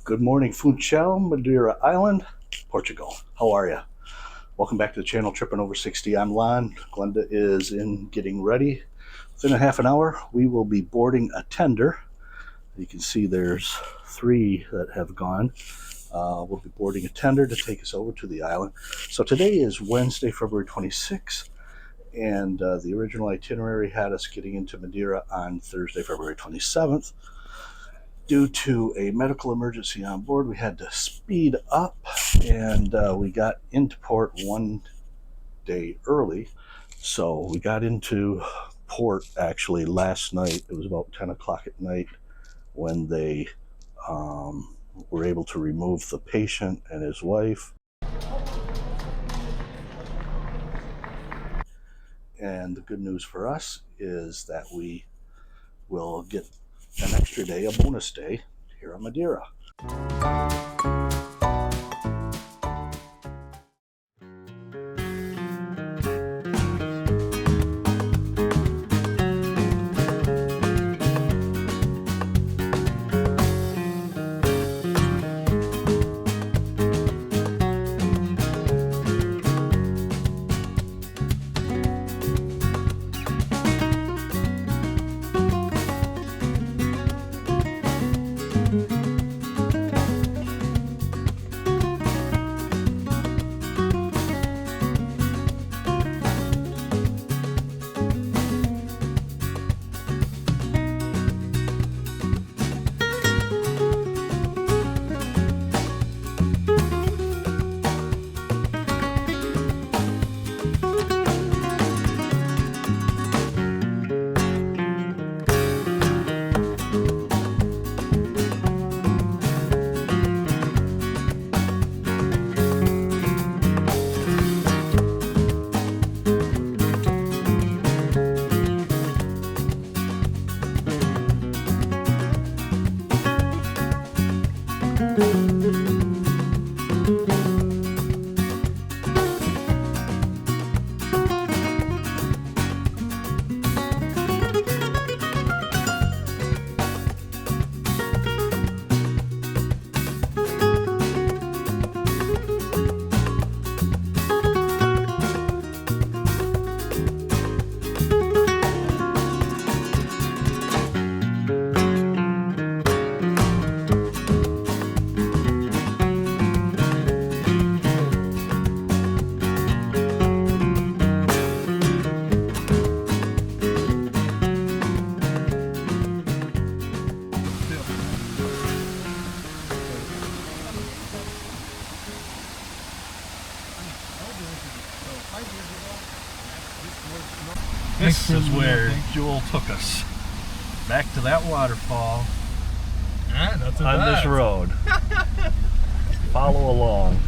Good morning, Funchal, Madeira Island, Portugal. How are you? Welcome back to the channel, Tripping Over 60. I'm Lon. Glenda is in getting ready. Within a half an hour, we will be boarding a tender. You can see there's 3 that have gone. We'll be boarding a tender to take us over to the island. So today is Wednesday, February 26th, and the original itinerary had us getting into Madeira on Thursday, February 27th. Due to a medical emergency on board, we had to speed up, and we got into port 1 day early. So we got into port actually last night. It was about 10 o'clock at night when they were able to remove the patient and his wife. And the good news for us is that we will get an extra day, a bonus day, here on Madeira. This is where Jewel took us, back to that waterfall on this road. Follow along.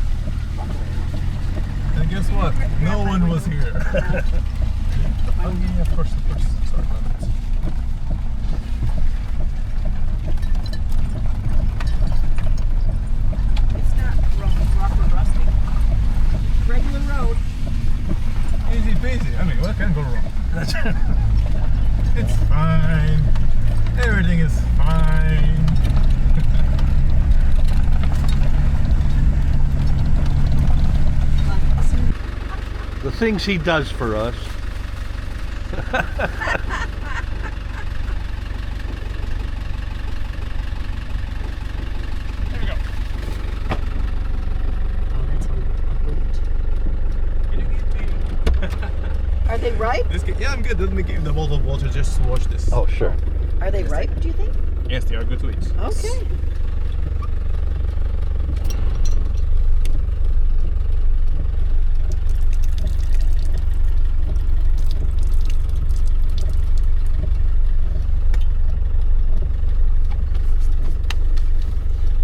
And guess what? No one was here. Oh yeah, of course. Sorry about that. It's not rough or rusty. Regular road. Easy peasy. I mean, what can go wrong? It's fine. Everything is fine. The things he does for us. There we go. Oh, that's a boot. Are they ripe? Yeah, I'm good. Let me give the bottle of water just to watch this. Oh, sure. Are they ripe, do you think? Yes, they are good to eat. Okay.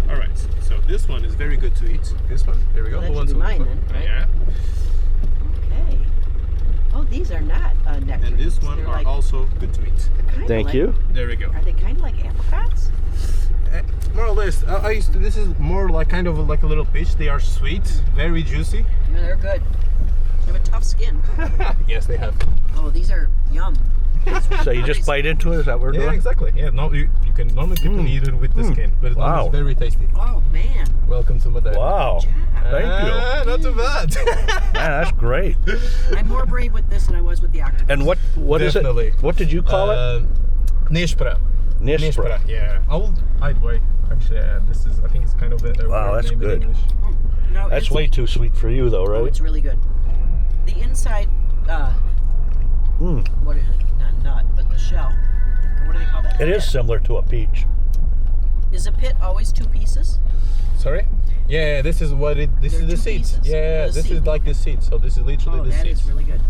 Alright, so this one is very good to eat. This one, there we go. Well, that should be mine then, right? Yeah. Okay. Oh, these are not nectarines. And this one are also good to eat. Thank you. There we go. Are they kind of like apricots? More or less. This is more like kind of like a little peach. They are sweet, very juicy. Yeah, they're good. They have a tough skin. Yes, they have. Oh, these are yum. So you just bite into it? Is that what we're Yeah, doing? exactly. Yeah, no, you can normally people eat it with the skin, but Wow. it's very tasty. Oh man. Welcome to Madeira. Wow. Thank you. Not too bad. Man, that's great. I'm more brave with this than I was with the octopus. And what is it? Definitely. What did you call it? Nespra. Nespra. Yeah. I'd wait. Actually, this is. I think it's kind of a Wow, weird that's name good. in English. No, That's it's, way too sweet for you, though, oh, right? it's really good. The inside, what is it? Not nut, but the shell. Or what do they call that? It is similar to a peach. Is a pit always two pieces? Sorry. Yeah, this is what it. This They're is the two seeds. pieces. Yeah, The this seed. is like the seeds. So this is literally Oh, the that seeds. is really good.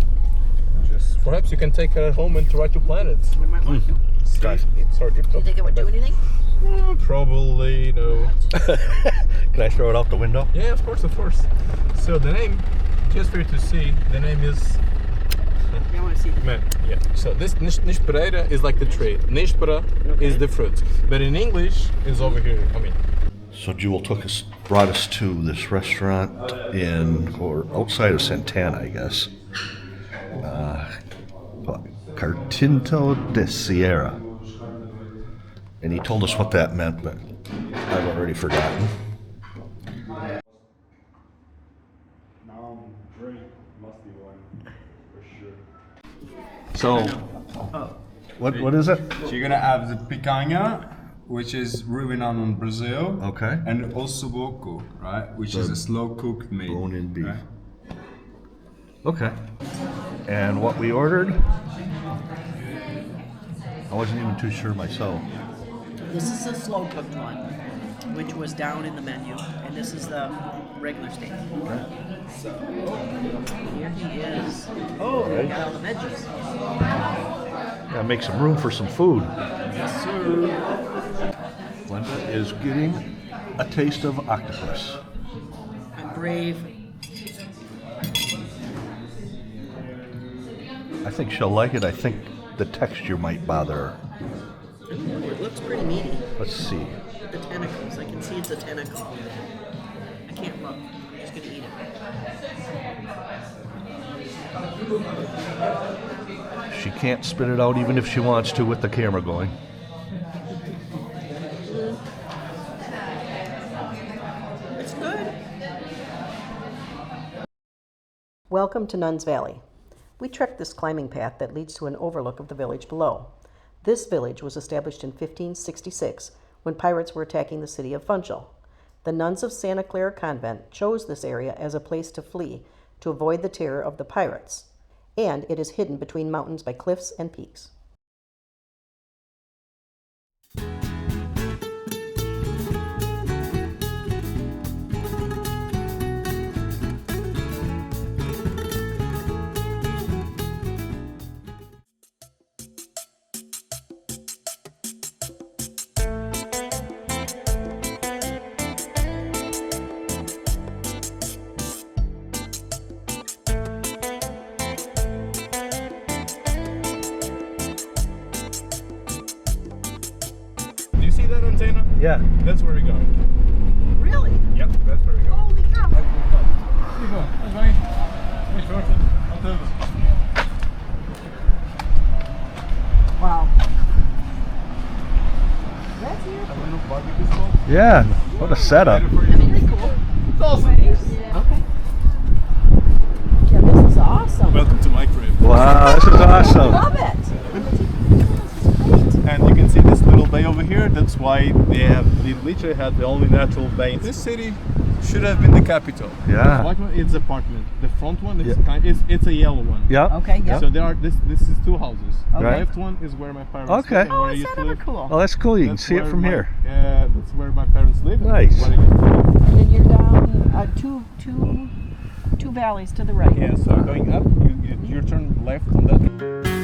Just perhaps you can take it at home and try to plant it. We might want to. Okay. Sorry. Do you think it would do anything? Probably no. Can I throw it out the window? Yeah, of course, of course. So the name, just for you to see, the name is. I want to see the Man, yeah. So this Nespera is like the tree. Nespera is the fruit, but in English is over here. I mean. So Jewel brought us to this restaurant outside of Santana, I guess. Cartinto de Sierra. And he told us what that meant, but I've already forgotten. So, what is it? So you're gonna have the picanha, which is ruinado in Brazil. Okay. And osso buco, right? Which is a slow cooked meat. Bone-in beef. right? Okay. And what we ordered, I wasn't even too sure myself. This is the slow cooked one, which was down in the menu, and this is the regular steak. So here he is. Oh, Okay. got all the veggies. Gotta make some room for some food. Yes, sir. Glenda is getting a taste of octopus. I'm brave. I think she'll like it. I think the texture might bother her. It looks pretty meaty. Let's see. The tentacles. I can see it's a tentacle. I can't look. I'm just gonna eat it. She can't spit it out even if she wants to with the camera going. It's good. Welcome to Nuns Valley. We trekked this climbing path that leads to an overlook of the village below. This village was established in 1566 when pirates were attacking the city of Funchal. The nuns of Santa Clara Convent chose this area as a place to flee to avoid the terror of the pirates, and it is hidden between mountains by cliffs and peaks. Do you see that antenna? Yeah. That's where we're going. Really? Yep, that's where we're going. Holy cow. Wow. That's here. A little barbecue spot. Yeah. What a setup. Very cool. It's awesome. Okay. Yeah, this is awesome. Welcome to my crib. Wow, this is awesome. Love it. And you can see this little bay over here. That's why they literally had the only natural bay. This city should have been the capital. Yeah. The white one is apartment. The front one is Yeah. it's a yellow one. Yeah. Okay, yeah. So there are this is two houses. The Right. left one is where my parents Okay. live and where I Oh, is used that to ever live. cool? Oh, that's cool. You can That's see it where from my- here. Yeah, that's where my parents live. and Nice. where I used to live. And then you're down two valleys to the right. Yeah, so going up, you turn left on that.